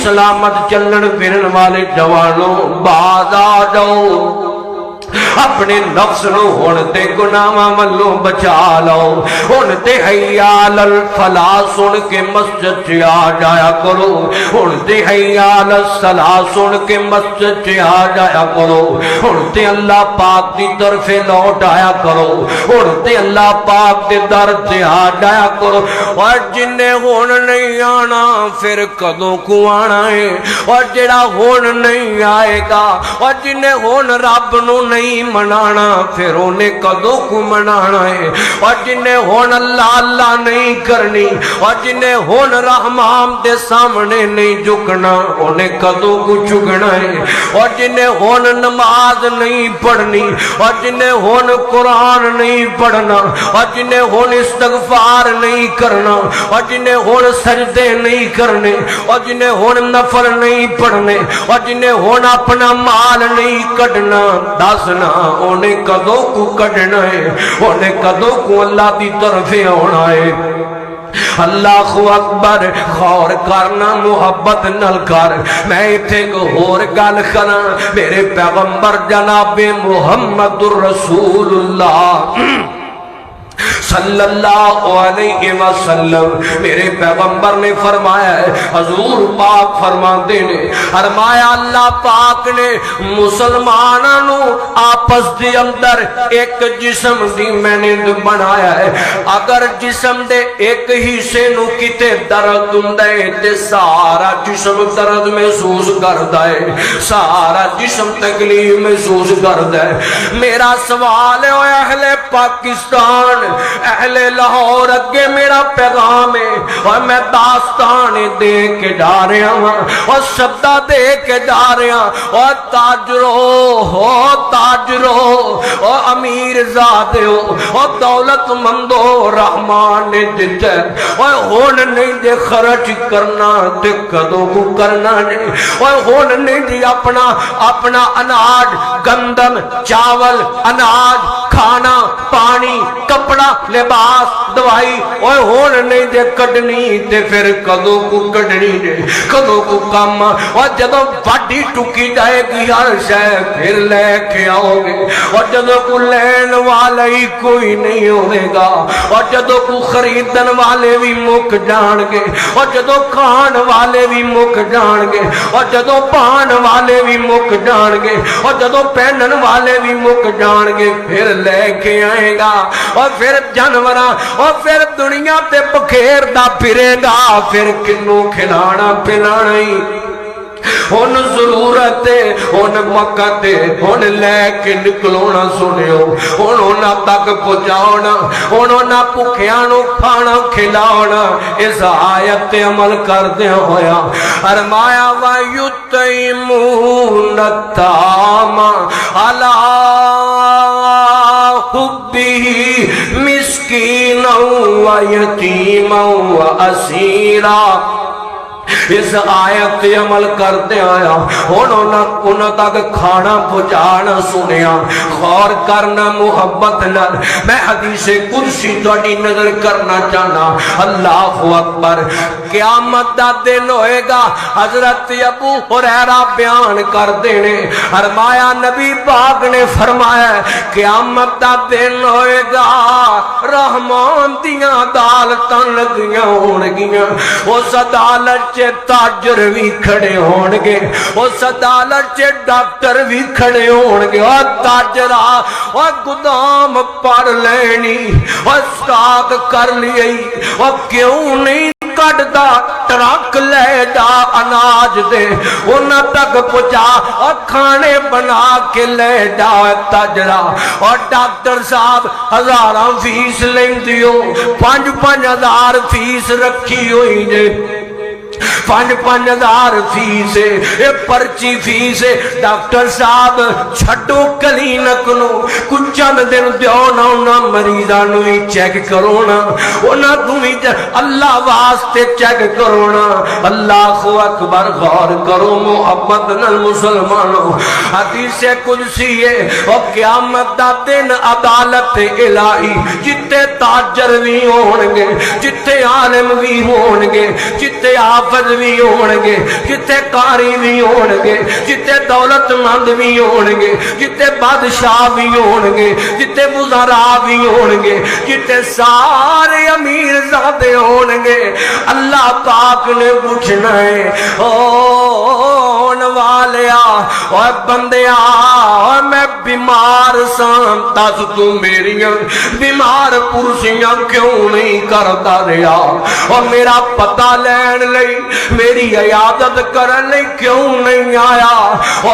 سلامت چلن پھرن والے جوانوں باز آ جاؤ، اپنے نفس نو ہن تے گناہاں والوں بچا لو، ہن تے حی علی الفلاح سن کے مسجد چ آ جایا کرو، ہن تے حی علی الصلاح سن کے مسجد چ آ جایا کرو، ہن تے اللہ پاک دی طرف لوٹ آیا کرو، ہن تے اللہ پاک دے در تے آ جایا کرو۔ اور جن نے ہن نہیں آنا پھر کدوں کو آنا ہے، اور جڑا ہن نہیں آئے گا، اور جن نے ہن رب نو نہیں منانا پھر انہیں کدوں کو منانا ہے، اور جنہیں ہون اللہ اللہ نہیں کرنی، اور جنہیں ہون رحمان دے سامنے نہیں جھکنا انہیں کدوں کو جھکنا ہے، اور جنہیں ہون نماز نہیں پڑھنی، اور جنہیں ہون قرآن نہیں پڑھنا، اور جنہیں ہون استغفار نہیں کرنا، اور جنہیں ہون سجدے نہیں کرنے، اور جنہیں ہون نفل نہیں پڑھنے، اور جنہیں ہون اپنا مال نہیں کٹنا، دسنا انہیں کدوں کو کٹنا ہے، انہیں کدوں کو اللہ دی طرف ہونا ہے۔ اللہ اکبر، غور کرنا محبت نل کر۔ میں ایتھے کو اور گل کراں، میرے پیغمبر جناب محمد الرسول اللہ صلی اللہ علیہ وسلم، میرے پیغمبر نے فرمایا ہے، حضور پاک فرماتے نے فرمایا اللہ پاک نے مسلمانوں آپس دے اندر ایک جسم دی محنت بنایا ہے، اگر جسم دے ایک حصے نو کتے درد ہوندا ہے تے سارا جسم درد محسوس کردا ہے، سارا جسم تکلیف محسوس کردا ہے۔ میرا سوال ہے اہل پاکستان، اہل لاہور، اگے میرا پیغام ہے اور میں داستان دے کے جا رہا ہوں اور شبدہ دے کے جا رہا ہوں، اور تاجرو ہو، تاجرو اور امیر زادے ہو اور دولت مندو، رحمان نے دیتا ہے اور ہون نہیں دے خرچ کرنا تے کدوں کو کرنا نہیں، اور ہون نہیں دے اپنا اناج، گندم، چاول، اناج، کھانا، پانی، کپڑا، لباس، دوائی، اور ہون نہیں دے کڈنی تے پھر کدوں کو کڈنی دے، کدوں کو کام، اور جدوں واڈی ٹکی جائے گی ہر شے پھر لے کے آؤ گے، اور جدوں کو لین والا ہی کوئی نہیں ہوئے گا، اور جدوں کو خریدن والے بھی مک جان گے، اور جدوں کھان والے بھی مک جان گے، اور جدوں پان والے بھی مک جان گے، اور جدوں پہنن والے بھی مک جان گے، پھر لے کے آئے گا، اور پھر جانوراں، اور پھر دنیا تے بکھیر دا پھرے گا، پھر کنوں کھلانا پلانا ہی ہن ضرورت ہے، ہن وقت ہے، ہن لے کے نکلونا سنیو، ہن انہاں تک پہنچاؤنا، ہن انہاں بھکھیاں نوں کھانا کھلاؤنا۔ اس آیت تے عمل کردیاں ہویا فرمایا وَيُطْعِمُونَ الطَّعَامَ عَلَىٰ حُبِّهِ مِسْكِينًا وَيَتِيمًا وَأَسِيرًا۔ اس آیت تے عمل کرتے آیا، انہوں تک کھانا پہنچانا سنیا، غور کرنا محبت نال۔ میں حدیث قدسی تہاڈی نظر کرنا چاہنا، اللہ اکبر۔ قیامت دا دن ہوئے گا، حضرت ابو ہریرہ بیان کر دینے، فرمایا نبی پاک نے فرمایا قیامت دا دن ہوئے گا، رحمان دیاں عدالتاں لگیاں ہونگیاں، اس عدالت تاجر بھی کھڑے ہونگے، اس عدالت سے ڈاکٹر بھی کھڑے ہونگے، اور تاجرہ اور گدام پڑ لینی اور سٹاک کر لیئی، اور کیوں نہیں کٹدا ٹرک لے جا اناج دے انہاں تک پہنچا، اور کھانے بنا کے لے جا تاجرہ۔ اور ڈاکٹر صاحب ہزاراں فیس لیندیو، 5,000 فیس رکھی ہوئی جے، 5,000 فیس ہے، یہ پرچی فیس ہے۔ ڈاکٹر صاحب چھٹو کلینک نو کچھ چند دن دیو نا، انہاں مریضاں نو ہی چیک کرونا، انہاں تمہیں اللہ واسطے چیک کرونا۔ اللہ اکبر، غور کرو محبت نال مسلمانوں۔ حدیث قدسی ہے، اور قیامت دا دن عدالت الہی، جتے تاجر بھی ہونگے، جتے عالم بھی ہونگے، جتے آپ حافظ بھی ہونگے، جتے قاری بھی ہونگے، جتے دولت مند بھی ہونگے، جتے بادشاہ بھی ہونگے، جتے وزراء بھی ہونگے، جتے سارے امیر زادے ہونگے، اللہ پاک نے پوچھنا ہے او نوالیا اور بندیا اور میں بیمار سان تاس تو میری بیمار پرسیاں کیوں نہیں کرتا رہا اور میرا پتہ لین لئی میری عیادت کرن لئی کیوں نہیں آیا اور